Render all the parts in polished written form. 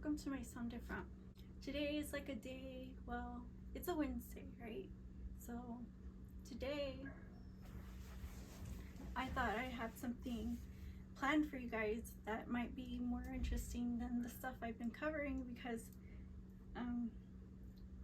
welcome to my Sound Different. Today is like a day, well, it's a Wednesday, right? So today I thought I had something planned for you guys that might be more interesting than the stuff I've been covering because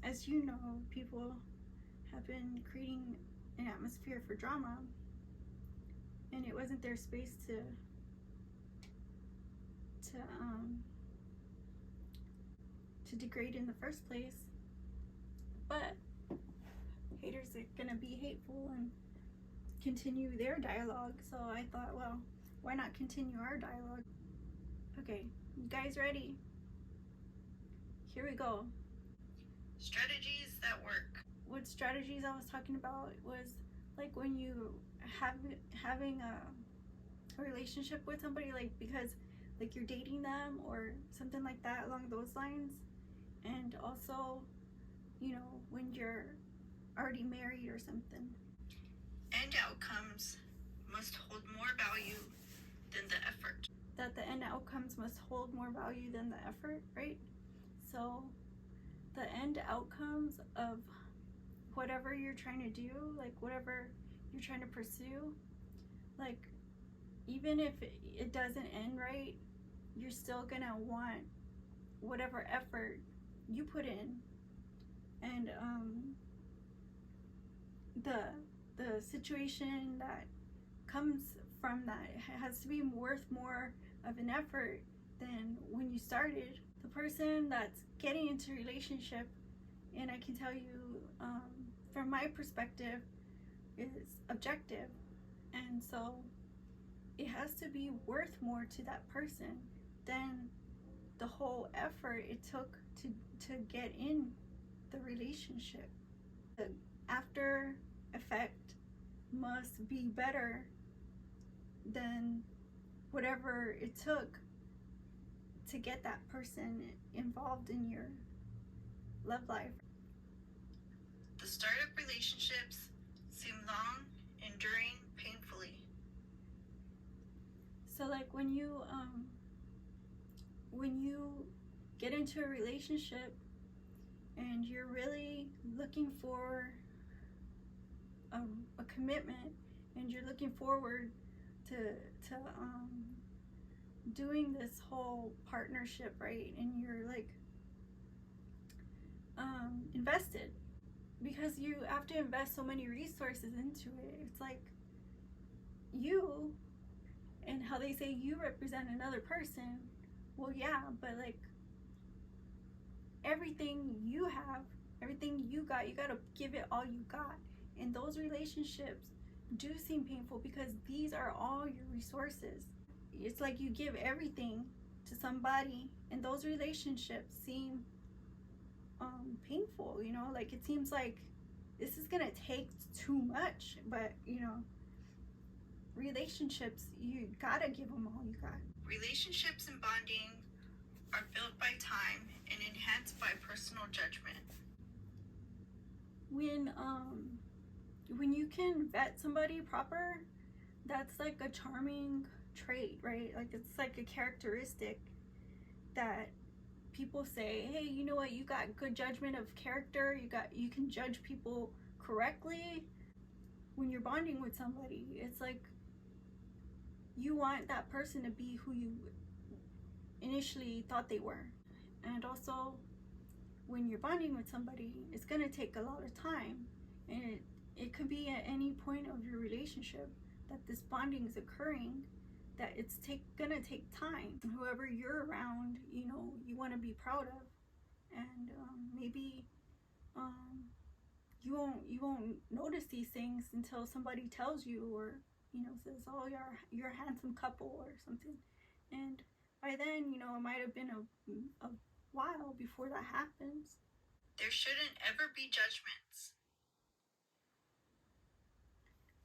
as you know, people have been creating an atmosphere for drama, and it wasn't their space to degrade in the first place. But haters are gonna be hateful and continue their dialogue, so I thought, well, why not continue our dialogue? Okay, you guys ready? Here we go. Strategies that work. What strategies I was talking about was like when you having a relationship with somebody, like because like you're dating them or something like that along those lines, and also, you know, when you're already married or something. End outcomes must hold more value than the effort. That the end outcomes must hold more value than the effort, right? So the end outcomes of whatever you're trying to do, like whatever you're trying to pursue, like even if it doesn't end right, you're still gonna want whatever effort you put in, and the situation that comes from that has to be worth more of an effort than when you started. The person that's getting into a relationship, and I can tell you from my perspective, is objective, and so it has to be worth more to that person than the whole effort it took to get in the relationship. The after effect must be better than whatever it took to get that person involved in your love life. The startup relationships seem long, enduring painfully. So like when you get into a relationship and you're really looking for a commitment, and you're looking forward to doing this whole partnership, right? And you're like invested, because you have to invest so many resources into it. It's like you, and how they say you represent another person. Well, yeah, but like everything you have, everything you got, you gotta give it all you got. And those relationships do seem painful because these are all your resources. It's like you give everything to somebody, and those relationships seem painful, you know, like it seems like this is gonna take too much. But you know, relationships, you gotta give them all you got. Relationships and bonding are built by time and enhanced by personal judgment. When you can vet somebody proper, that's like a charming trait, right? Like it's like a characteristic that people say, hey, you know what, you got good judgment of character, you can judge people correctly. When you're bonding with somebody, it's like you want that person to be who you initially thought they were. And also, when you're bonding with somebody, it's gonna take a lot of time, and it could be at any point of your relationship that this bonding is occurring, that it's gonna take time. And whoever you're around, you know, you want to be proud of, and maybe you won't notice these things until somebody tells you, or you know, says, oh, you're a handsome couple or something, and by then, you know, it might have been a while before that happens. There shouldn't ever be judgments.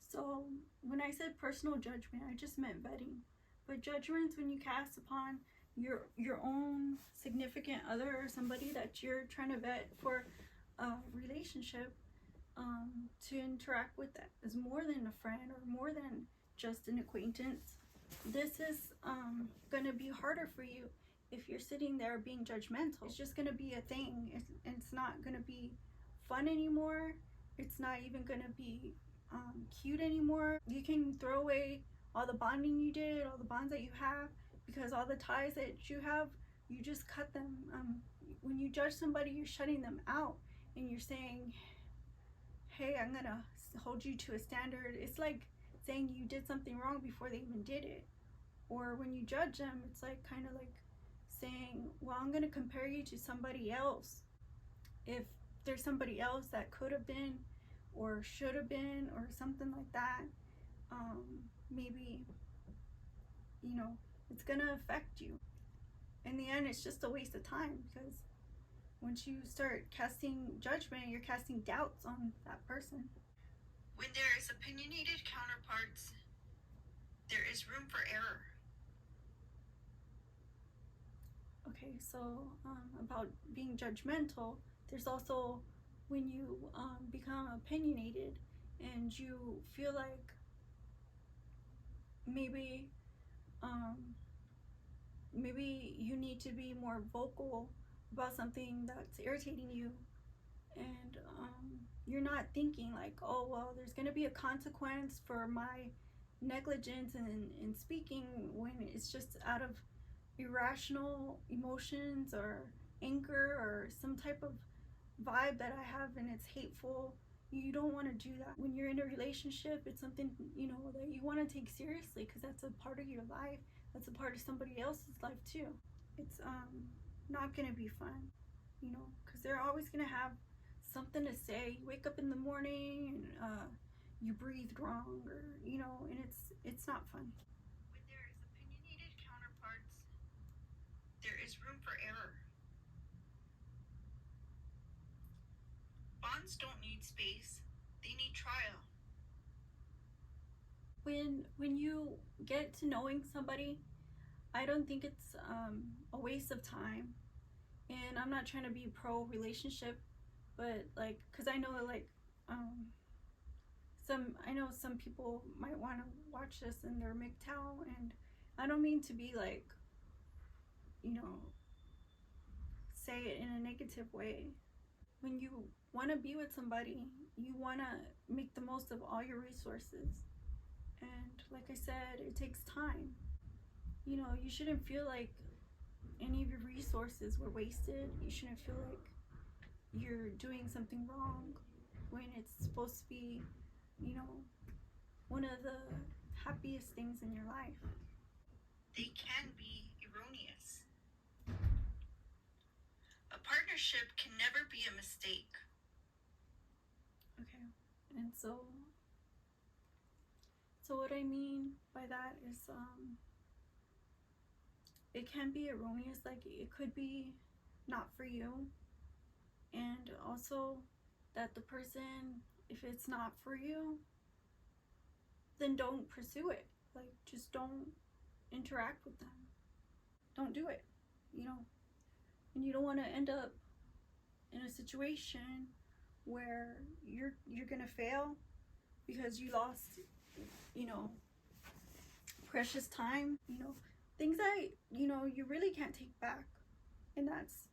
So when I said personal judgment, I just meant vetting. But judgments when you cast upon your own significant other, or somebody that you're trying to vet for a relationship, to interact with, that is more than a friend or more than just an acquaintance. This is going to be harder for you if you're sitting there being judgmental, it's just gonna be a thing. It's not gonna be fun anymore. It's not even gonna be cute anymore. You can throw away all the bonding you did, all the bonds that you have, because all the ties that you have, you just cut them. When you judge somebody, you're shutting them out, and you're saying, hey, I'm gonna hold you to a standard. It's like saying you did something wrong before they even did it. Or when you judge them, it's like kind of like saying, well, I'm gonna compare you to somebody else. If there's somebody else that could have been or should have been or something like that, maybe, you know, it's gonna affect you. In the end, it's just a waste of time, because once you start casting judgment, you're casting doubts on that person. When there is opinionated counterparts, there is room for error. Okay, so about being judgmental, there's also when you become opinionated and you feel like maybe maybe you need to be more vocal about something that's irritating you, and you're not thinking like, oh well, there's going to be a consequence for my negligence in speaking, when it's just out of irrational emotions or anger or some type of vibe that I have and it's hateful. You don't want to do that. When you're in a relationship, it's something, you know, that you want to take seriously, because that's a part of your life. That's a part of somebody else's life too. It's not going to be fun, you know, because they're always going to have something to say. You wake up in the morning and you breathed wrong, or you know, and it's not fun. When there is opinionated counterparts, there is room for error. Bonds don't need space, they need trial. When you get to knowing somebody, I don't think it's a waste of time. And I'm not trying to be pro relationship, but like, cause I know like some people might want to watch this and they're MGTOW, and I don't mean to be like, you know, say it in a negative way. When you want to be with somebody, you want to make the most of all your resources. And like I said, it takes time. You know, you shouldn't feel like any of your resources were wasted. You shouldn't feel like you're doing something wrong when it's supposed to be, you know, one of the happiest things in your life. They can be erroneous. A partnership can never be a mistake. Okay, and so what I mean by that is it can be erroneous, like it could be not for you, and also that the person, if it's not for you, then don't pursue it. Like, just don't interact with them. Don't do it, you know. And you don't want to end up in a situation where you're gonna fail because you lost, you know, precious time, you know, things that, you know, you really can't take back. And that's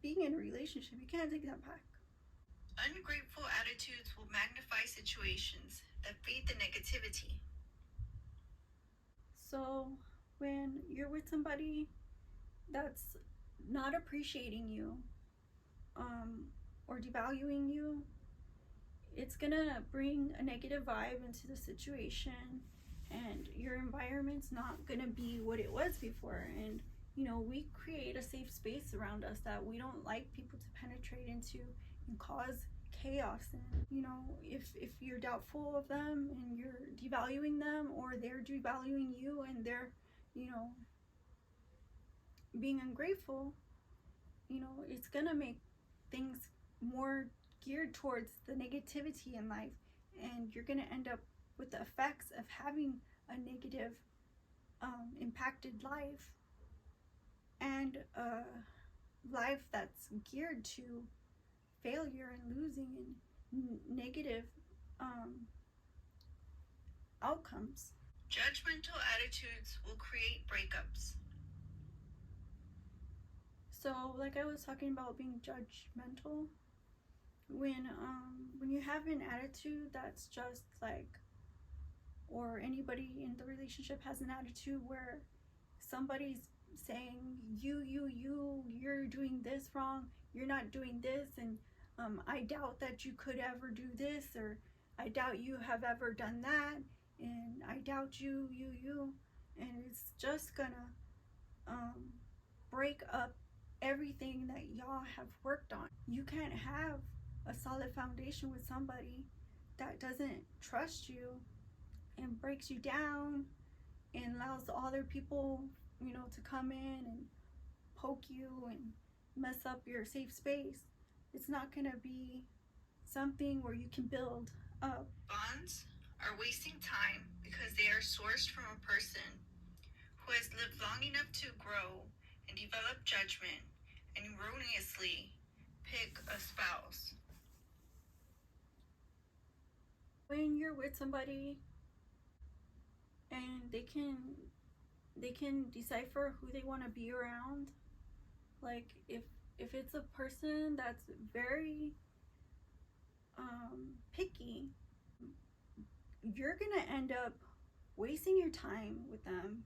being in a relationship. You can't take that back. Ungrateful attitudes will magnify situations that feed the negativity. So when you're with somebody that's not appreciating you, or devaluing you, it's gonna bring a negative vibe into the situation, and your environment's not gonna be what it was before. And you know, we create a safe space around us that we don't like people to penetrate into and cause chaos. And you know, if you're doubtful of them and you're devaluing them, or they're devaluing you and they're, you know, being ungrateful, you know, it's gonna make things more geared towards the negativity in life, and you're gonna end up with the effects of having a negative impacted life, and a life that's geared to failure and losing and negative outcomes. Judgmental attitudes will create breakups. So, like I was talking about being judgmental, when you have an attitude that's just like, or anybody in the relationship has an attitude where somebody's saying you're doing this wrong, you're not doing this, and I doubt that you could ever do this, or I doubt you have ever done that, and I doubt you, and it's just gonna um, break up everything that y'all have worked on. You can't have a solid foundation with somebody that doesn't trust you and breaks you down and allows the other people, to come in and poke you and mess up your safe space. It's not going to be something where you can build up. Bonds are wasting time because they are sourced from a person who has lived long enough to grow and develop judgment and erroneously pick a spouse. When you're with somebody and they can decipher who they want to be around, like if it's a person that's very picky, you're gonna end up wasting your time with them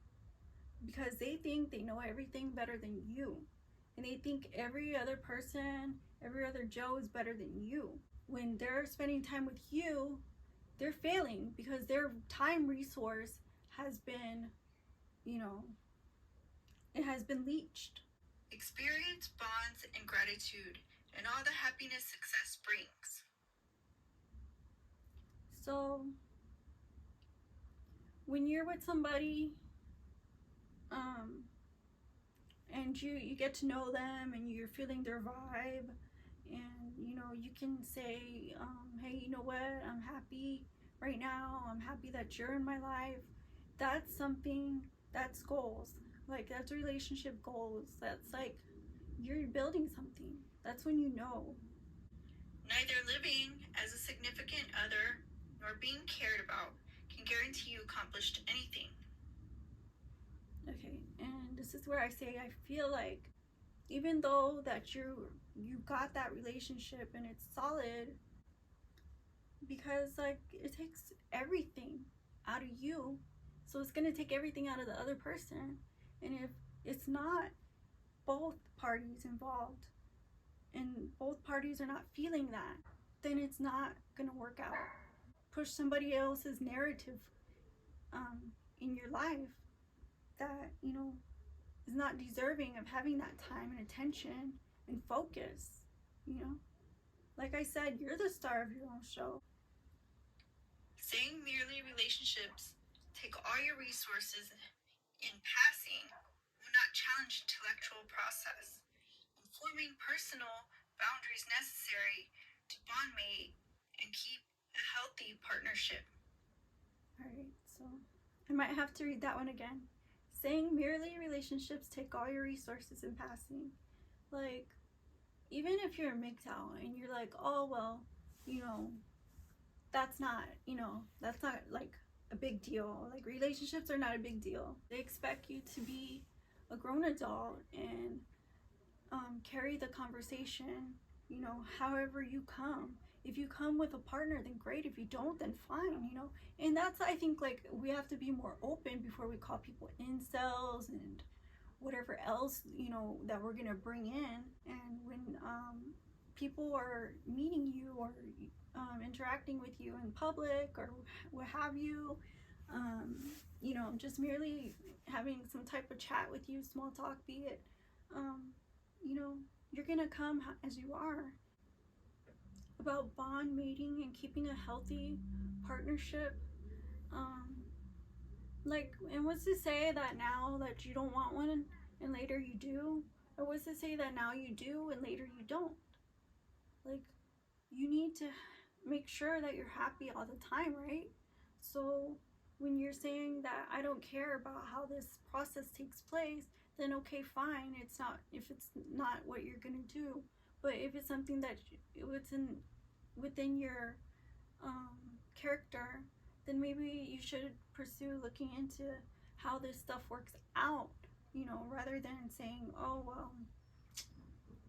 because they think they know everything better than you, and they think every other person, every other Joe is better than you. When they're spending time with you, they're failing because their time resource has been, it has been leached. Experience bonds and gratitude and all the happiness success brings. So when you're with somebody and you get to know them and you're feeling their vibe, and you can say, hey, you know what, I'm happy right now, I'm happy that you're in my life. That's something, that's goals, like that's relationship goals. That's like you're building something. That's when you know. Neither living as a significant other nor being cared about can guarantee you accomplished anything. Okay, and this is where I say I feel like even though that you got that relationship and it's solid, because like it takes everything out of you, so it's going to take everything out of the other person. And if it's not both parties involved and both parties are not feeling that, then it's not going to work out. Push somebody else's narrative in your life that is not deserving of having that time and attention and focus. Like I said, you're the star of your own show. Saying merely relationships take all your resources in passing will not challenge intellectual process and forming personal boundaries necessary to bond mate and keep a healthy partnership. All right, so I might have to read that one again. Saying merely relationships take all your resources in passing. Like, even if you're a MGTOW and you're like, oh, well, that's not, like a big deal. Like, relationships are not a big deal. They expect you to be a grown adult and carry the conversation, however you come. If you come with a partner, then great. If you don't, then fine, And that's, I think, like, we have to be more open before we call people incels and whatever else, that we're going to bring in. And when people are meeting you or interacting with you in public or what have you, just merely having some type of chat with you, small talk, be it, you're going to come as you are. About bond mating and keeping a healthy partnership, and what's to say that now that you don't want one and later you do, or what's to say that now you do and later you don't? Like, you need to make sure that you're happy all the time, right? So when you're saying that I don't care about how this process takes place, then okay, fine. It's not, if it's not what you're gonna do. But if it's something that it's within your character, then maybe you should pursue looking into how this stuff works out, rather than saying, oh, well,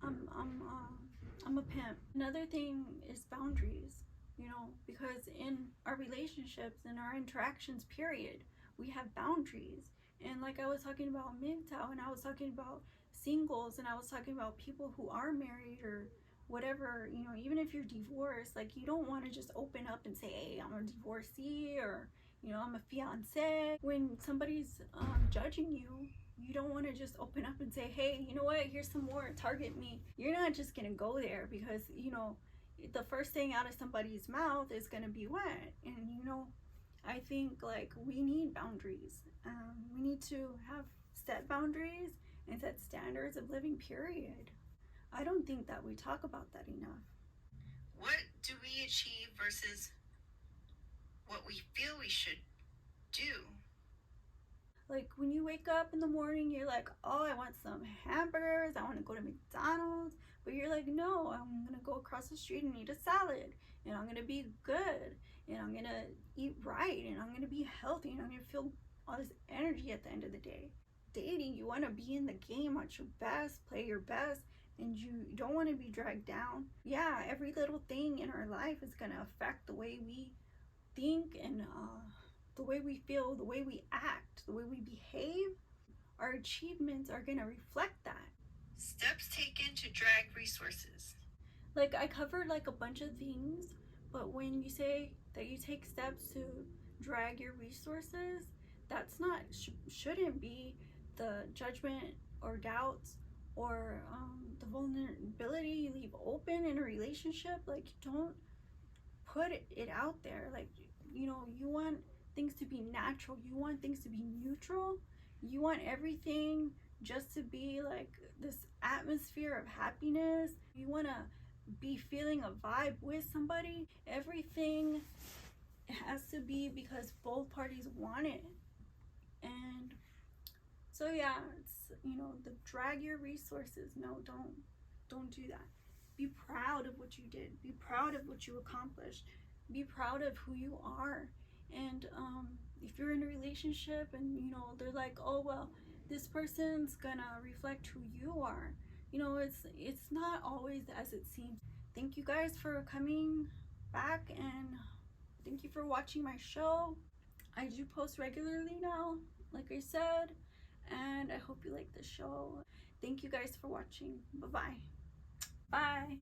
I'm a pimp. Another thing is boundaries, you know, because in our relationships and our interactions, period, we have boundaries. And like I was talking about MGTOW, and I was talking about singles, and I was talking about people who are married or whatever, you know, even if you're divorced, like you don't want to just open up and say, hey, I'm a divorcee, or, you know, I'm a fiance. When somebody's judging you, you don't want to just open up and say, hey, you know what, here's some more, target me. You're not just gonna go there because, you know, the first thing out of somebody's mouth is gonna be what. And, you know, I think like we need boundaries. We need to have set boundaries and set standards of living, period. I don't think that we talk about that enough. What do we achieve versus what we feel we should do? Like when you wake up in the morning, you're like, oh, I want some hamburgers, I want to go to McDonald's. But you're like, no, I'm going to go across the street and eat a salad. And I'm going to be good. And I'm going to eat right. And I'm going to be healthy. And I'm going to feel all this energy at the end of the day. Dating, you want to be in the game at your best, play your best. And you don't want to be dragged down. Yeah, every little thing in our life is going to affect the way we think and the way we feel, the way we act, the way we behave. Our achievements are going to reflect that. Steps taken to drag resources. Like I covered like a bunch of things, but when you say that you take steps to drag your resources, that's not shouldn't be the judgment or doubts or the vulnerability you leave open in a relationship. Like don't put it out there. Like, you know, you want things to be natural, you want things to be neutral, you want everything just to be like this atmosphere of happiness. You want to be feeling a vibe with somebody. Everything has to be because both parties want it. And so yeah, it's, you know, the drag your resources. No, don't do that. Be proud of what you did. Be proud of what you accomplished. Be proud of who you are. And if you're in a relationship and, you know, they're like, oh well, this person's gonna reflect who you are, you know, it's not always as it seems. Thank you guys for coming back, and thank you for watching my show. I do post regularly now, like I said, and I hope you like the show. Thank you guys for watching. Bye-bye. Bye.